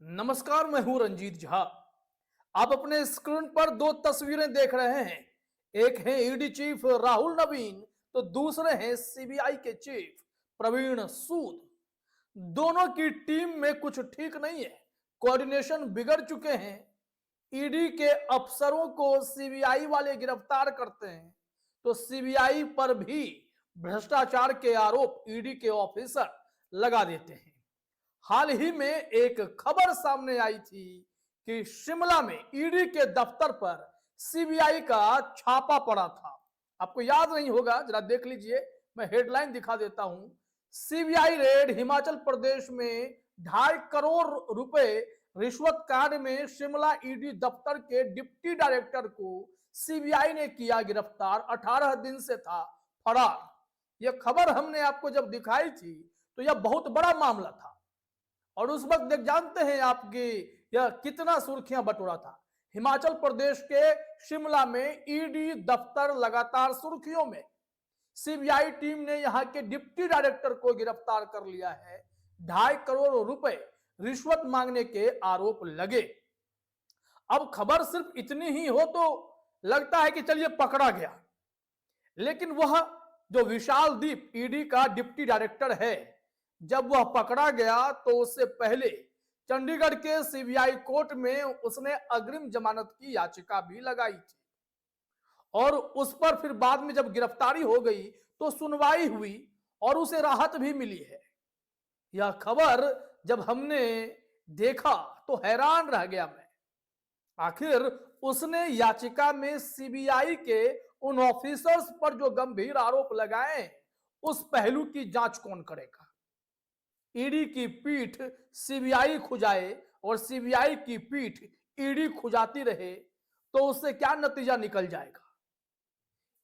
नमस्कार, मैं हूं रंजीत झा। आप अपने स्क्रीन पर दो तस्वीरें देख रहे हैं। एक है ईडी चीफ राहुल नवीन, तो दूसरे हैं सीबीआई के चीफ प्रवीण सूद। दोनों की टीम में कुछ ठीक नहीं है, कोऑर्डिनेशन बिगड़ चुके हैं। ईडी के अफसरों को सीबीआई वाले गिरफ्तार करते हैं तो सीबीआई पर भी भ्रष्टाचार के आरोप ईडी के ऑफिसर लगा देते हैं। हाल ही में एक खबर सामने आई थी कि शिमला में ईडी के दफ्तर पर सीबीआई का छापा पड़ा था। आपको याद नहीं होगा, जरा देख लीजिए, मैं हेडलाइन दिखा देता हूं। सीबीआई रेड हिमाचल प्रदेश में 2.5 करोड़ रुपए रिश्वत कांड में शिमला ईडी दफ्तर के डिप्टी डायरेक्टर को सीबीआई ने किया गिरफ्तार। 18 दिन से था फरार। यह खबर हमने आपको जब दिखाई थी तो यह बहुत बड़ा मामला था और उस वक्त देख जानते हैं आपकी यह कितना सुर्खियां बटोरा था। हिमाचल प्रदेश के शिमला में ईडी दफ्तर लगातार सुर्खियों में। सीबीआई टीम ने यहां के डिप्टी डायरेक्टर को गिरफ्तार कर लिया है। 2.5 करोड़ रुपए रिश्वत मांगने के आरोप लगे। अब खबर सिर्फ इतनी ही हो तो लगता है कि चलिए पकड़ा गया, लेकिन वह जो विशाल दीप ईडी का डिप्टी डायरेक्टर है, जब वह पकड़ा गया तो उससे पहले चंडीगढ़ के सीबीआई कोर्ट में उसने अग्रिम जमानत की याचिका भी लगाई थी और उस पर फिर बाद में जब गिरफ्तारी हो गई तो सुनवाई हुई और उसे राहत भी मिली है। यह खबर जब हमने देखा तो हैरान रह गया मैं। आखिर उसने याचिका में सीबीआई के उन ऑफिसर्स पर जो गंभीर आरोप लगाए, उस पहलू की जांच कौन करेगा? ईडी की पीठ सीबीआई खुजाए और सीबीआई की पीठ ईडी खुजाती रहे तो उससे क्या नतीजा निकल जाएगा?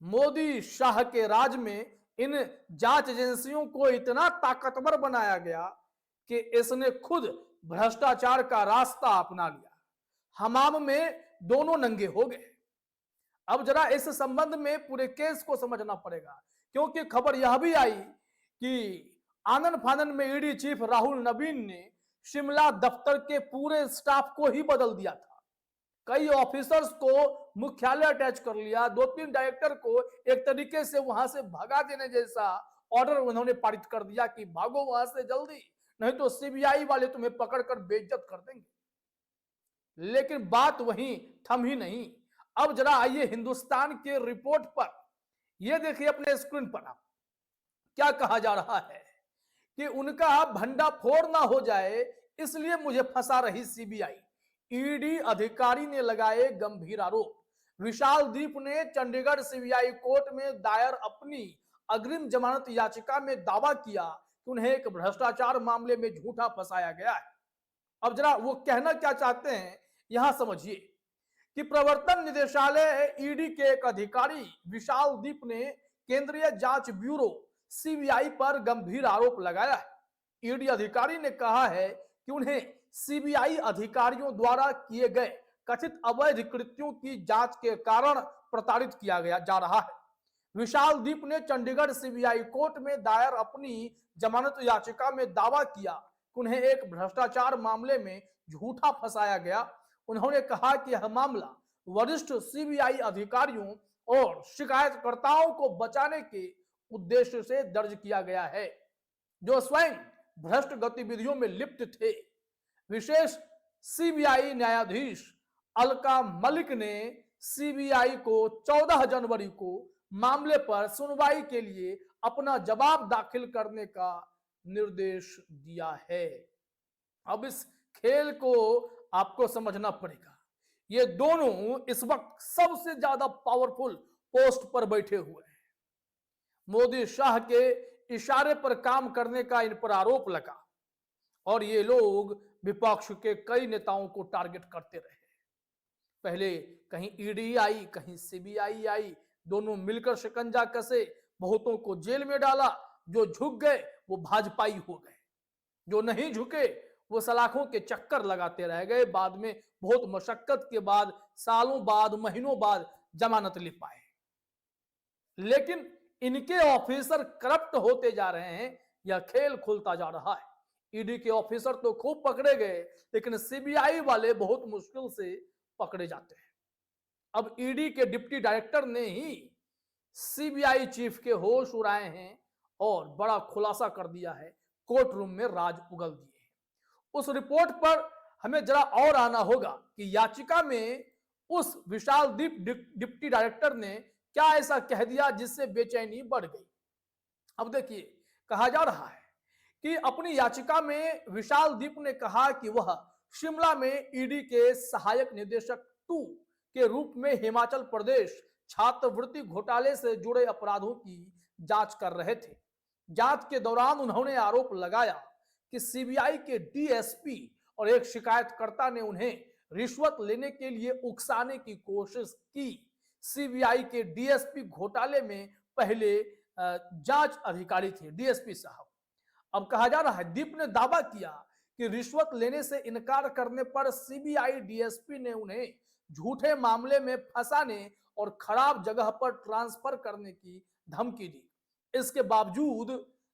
मोदी शाह के राज में इन जांच एजेंसियों को इतना ताकतवर बनाया गया कि इसने खुद भ्रष्टाचार का रास्ता अपना लिया। हमाम में दोनों नंगे हो गए। अब जरा इस संबंध में पूरे केस को समझना पड़ेगा, क्योंकि खबर यह भी आई कि आनन फानन में ईडी चीफ राहुल नवीन ने शिमला दफ्तर के पूरे स्टाफ को ही बदल दिया था। कई ऑफिसर्स को मुख्यालय अटैच कर लिया। 2-3 डायरेक्टर को एक तरीके से वहां से भगा देने जैसा ऑर्डर उन्होंने पारित कर दिया कि भागो वहां से जल्दी, नहीं तो सीबीआई वाले तुम्हें पकड़कर बेइज्जत कर देंगे। लेकिन बात वहीं थम ही नहीं। अब जरा आइए हिंदुस्तान के रिपोर्ट पर, यह देखिए अपने स्क्रीन पर आप, क्या कहा जा रहा है कि उनका भंडाफोड़ ना हो जाए इसलिए मुझे फंसा रही सीबीआई। ईडी अधिकारी ने लगाए गंभीर आरोप। विशाल दीप ने चंडीगढ़ सीबीआई कोर्ट में दायर अपनी अग्रिम जमानत याचिका में दावा किया कि उन्हें एक भ्रष्टाचार मामले में झूठा फंसाया गया है। अब जरा वो कहना क्या चाहते हैं यहां समझिए कि प्रवर्तन निदेशालय ईडी के एक अधिकारी विशाल दीप ने केंद्रीय जांच ब्यूरो सीबीआई पर गंभीर आरोप लगाया है। ईडी अधिकारी ने कहा है कि उन्हें सीबीआई अधिकारियों द्वारा किए गए कथित अवैध कृत्यों की जांच के कारण प्रताड़ित किया गया जा रहा है। विशाल दीप ने चंडीगढ़ सीबीआई कोर्ट में दायर अपनी जमानत याचिका में दावा किया कि उन्हें एक भ्रष्टाचार मामले में झूठा फंसाया गया। उन्होंने कहा कि यह मामला वरिष्ठ सीबीआई अधिकारियों और शिकायतकर्ताओं को बचाने के उद्देश्य से दर्ज किया गया है, जो स्वयं भ्रष्ट गतिविधियों में लिप्त थे। विशेष सीबीआई न्यायाधीश अलका मलिक ने सीबीआई को 14 जनवरी को मामले पर सुनवाई के लिए अपना जवाब दाखिल करने का निर्देश दिया है। अब इस खेल को आपको समझना पड़ेगा। ये दोनों इस वक्त सबसे ज्यादा पावरफुल पोस्ट पर बैठे हुए हैं। मोदी शाह के इशारे पर काम करने का इन पर आरोप लगा और ये लोग विपक्ष के कई नेताओं को टारगेट करते रहे। पहले कहीं ईडी आई, कहीं सीबीआई आई, दोनों मिलकर शिकंजा कसे, बहुतों को जेल में डाला। जो झुक गए वो भाजपाई हो गए, जो नहीं झुके वो सलाखों के चक्कर लगाते रह गए। बाद में बहुत मशक्कत के बाद, सालों बाद, महीनों बाद जमानत ले पाए। लेकिन इनके ऑफिसर करप्ट होते जा रहे हैं, यह खेल खुलता जा रहा है। ईडी के ऑफिसर तो खूब पकड़े गए, लेकिन सीबीआई वाले बहुत मुश्किल से पकड़े जाते हैं। अब ईडी के डिप्टी डायरेक्टर ने ही सीबीआई चीफ के होश उड़ाए हैं और बड़ा खुलासा कर दिया है, कोर्ट रूम में राज उगल दिए हैं। उस रिपोर्ट पर हमें जरा और आना होगा कि याचिका में उस विशाल दीप डिप्टी डायरेक्टर ने क्या ऐसा कह दिया जिससे बेचैनी बढ़ गई। अब देखिए, कहा जा रहा है कि अपनी याचिका में विशाल दीप ने कहा कि वह शिमला में ईडी के सहायक निदेशक 2 के रूप में हिमाचल प्रदेश छात्रवृत्ति घोटाले से जुड़े अपराधों की जांच कर रहे थे। जांच के दौरान उन्होंने आरोप लगाया कि सीबीआई के डीएसपी और एक शिकायतकर्ता ने उन्हें रिश्वत लेने के लिए उकसाने की कोशिश की। सीबीआई के डीएसपी घोटाले में पहले जांच अधिकारी थे डीएसपी साहब। अब कहा जा रहा है, दीप ने दावा किया कि रिश्वत लेने से इनकार करने पर सीबीआई डीएसपी ने उन्हें झूठे मामले में फंसाने और खराब जगह पर ट्रांसफर करने की धमकी दी। इसके बावजूद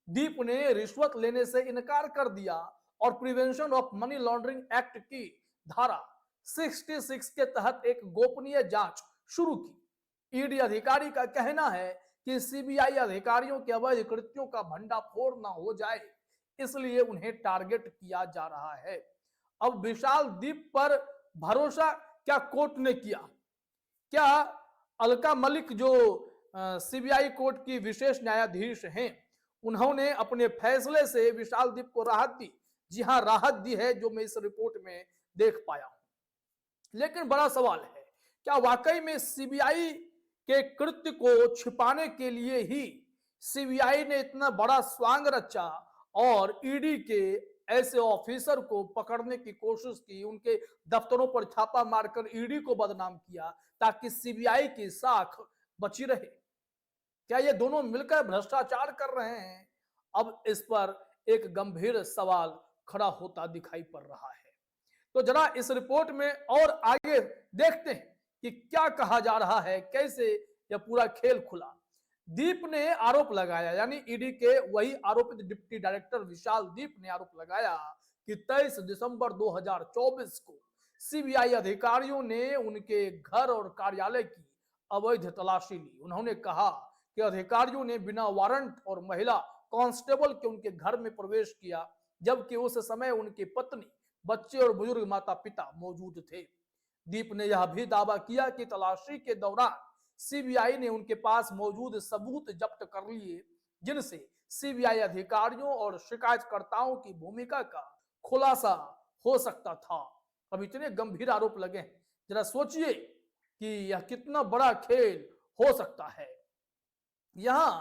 दीप ने रिश्वत लेने से इनकार कर दिया और prevention of money laundering act की धारा 66 के तहत एक गोपनीय जांच शुरू की। ईडी अधिकारी का कहना है कि सीबीआई अधिकारियों के अवैध कृत्यों का भंडाफोड़ न हो जाए, इसलिए उन्हें टारगेट किया जा रहा है। अब विशाल दीप पर भरोसा क्या कोर्ट ने किया? क्या अलका मलिक जो सीबीआई कोर्ट की विशेष न्यायाधीश हैं, उन्होंने अपने फैसले से विशाल दीप को राहत दी? जी हां, राहत दी है, जो मैं इस रिपोर्ट में देख पाया हूं। लेकिन बड़ा सवाल है, क्या वाकई में सीबीआई के कृत्य को छिपाने के लिए ही सीबीआई ने इतना बड़ा स्वांग रचा और ईडी के ऐसे ऑफिसर को पकड़ने की कोशिश की, उनके दफ्तरों पर छापा मारकर ईडी को बदनाम किया ताकि सीबीआई की साख बची रहे? क्या ये दोनों मिलकर भ्रष्टाचार कर रहे हैं? अब इस पर एक गंभीर सवाल खड़ा होता दिखाई पड़ रहा है। तो जरा इस रिपोर्ट में और आगे देखते हैं कि क्या कहा जा रहा है, कैसे यह पूरा खेल खुला। दीप ने आरोप लगाया, यानी ईडी के वही आरोपित डिप्टी डायरेक्टर विशाल दीप ने आरोप लगाया कि 23 दिसंबर 2024 को सीबीआई अधिकारियों ने उनके घर और कार्यालय की अवैध तलाशी ली। उन्होंने कहा कि अधिकारियों ने बिना वारंट और महिला कांस्टेबल के उनके घर में प्रवेश किया, जबकि उस समय उनकी पत्नी, बच्चे और बुजुर्ग माता पिता मौजूद थे। दीप ने यह भी दावा किया कि तलाशी के दौरान सीबीआई ने उनके पास मौजूद सबूत जब्त कर लिए, जिनसे सीबीआई अधिकारियों और शिकायतकर्ताओं की भूमिका का खुलासा हो सकता था। अब इतने गंभीर आरोप लगे हैं, जरा सोचिए कि यह कितना बड़ा खेल हो सकता है। यहां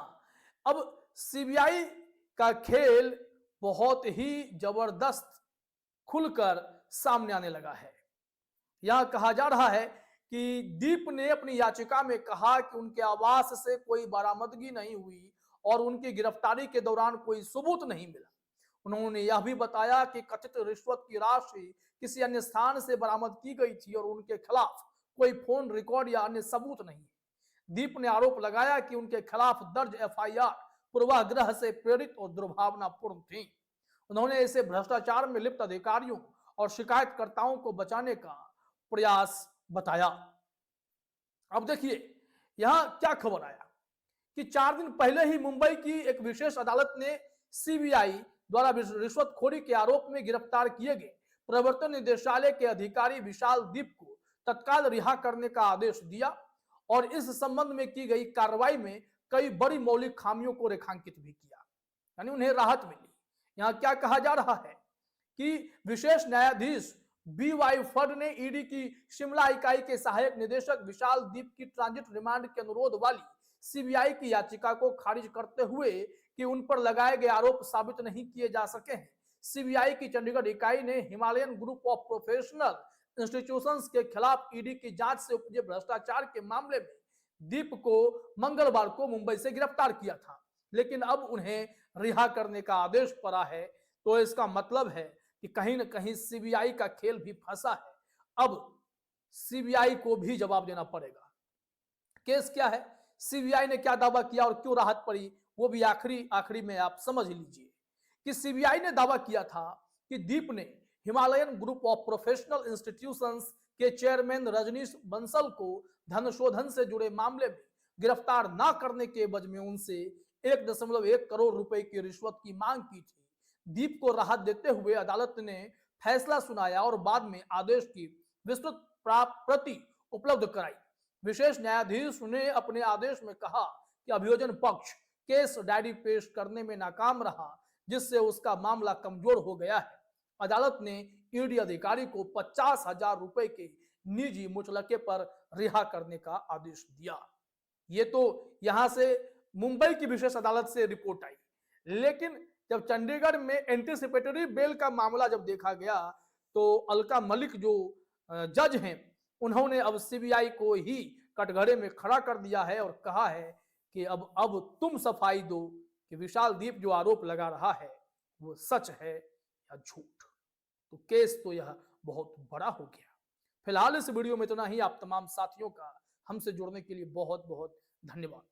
अब सीबीआई का खेल बहुत ही जबरदस्त खुलकर सामने आने लगा है। यहां कहा जा रहा है कि दीप ने अपनी याचिका में कहा कि उनके आवास से कोई बरामदगी नहीं हुई और उनकी गिरफ्तारी के दौरान कोई सबूत नहीं मिला। उन्होंने यह भी बताया कि कथित रिश्वत की राशि किसी अन्य स्थान से बरामद की गई थी और उनके खिलाफ कोई फोन रिकॉर्ड या अन्य सबूत नहीं है। दीप ने आरोप लगाया कि उनके खिलाफ दर्ज एफआईआर पूर्वाग्रह से प्रेरित और दुर्भावनापूर्ण थी। उन्होंने इसे भ्रष्टाचार में लिप्त अधिकारियों और शिकायतकर्ताओं को बचाने का प्रयास बताया। अब देखिए, यहां क्या खबर आया कि 4 दिन पहले ही मुंबई की एक विशेष अदालत ने सीबीआई द्वारा रिश्वतखोरी के आरोप में गिरफ्तार किए गए प्रवर्तन निदेशालय के अधिकारी विशाल दीप को तत्काल रिहा करने का आदेश दिया और इस संबंध में की गई कार्रवाई में कई बड़ी मौलिक खामियों को रेखांकित भी किया, यानी उन्हें राहत मिली। यहां क्या कहा जा रहा है कि विशेष न्यायाधीश बीवाई फड ने ईडी की शिमला इकाई के सहायक निदेशक विशाल दीप की ट्रांजिट रिमांड के अनुरोध वाली सीबीआई की याचिका को खारिज करते हुए कि उन पर लगाए गए आरोप साबित नहीं किए जा सके हैं, सीबीआई की चंडीगढ़ इकाई ने Himalayan group of professional institutions के खिलाफ ईडी की जांच से उपजे भ्रष्टाचार के मामले में दीप को मंगलवार को मुंबई से गिरफ्तार किया था, लेकिन अब उन्हें रिहा करने का आदेश पड़ा है। तो इसका मतलब है कि कहीं न कहीं सीबीआई का खेल भी फंसा है। अब सीबीआई को भी जवाब देना पड़ेगा। केस क्या है, सीबीआई ने क्या दावा किया और क्यों राहत पड़ी, वो भी आखिरी में आप समझ लीजिए कि सीबीआई ने दावा किया था कि दीप ने Himalayan group of professional institutions के चेयरमैन रजनीश बंसल को धन शोधन से जुड़े मामले में गिरफ्तार न करने के एवज में उनसे 1.1 करोड़ रुपए की रिश्वत की मांग की थी। दीप को राहत देते हुए अदालत ने फैसला सुनाया और बाद में आदेश की विस्तृत प्रति उपलब्ध कराई। विशेष न्यायाधीश ने अपने आदेश में कहा कि अभियोजन पक्ष केस डायरी पेश करने में नाकाम रहा, जिससे उसका मामला कमजोर हो गया है। अदालत ने ईडी अधिकारी को 50,000 रुपए के निजी मुचलके पर रिहा करने का आदेश दिया। ये तो यहां से मुंबई की विशेष अदालत से रिपोर्ट आई, लेकिन जब चंडीगढ़ में एंटीसिपेटरी बेल का मामला जब देखा गया तो अलका मलिक जो जज हैं, उन्होंने अब सीबीआई को ही कटघरे में खड़ा कर दिया है और कहा है कि अब तुम सफाई दो कि विशाल दीप जो आरोप लगा रहा है वो सच है या झूठ। तो केस तो यह बहुत बड़ा हो गया। फिलहाल इस वीडियो में इतना ही। आप तमाम साथियों का हमसे जुड़ने के लिए बहुत बहुत धन्यवाद।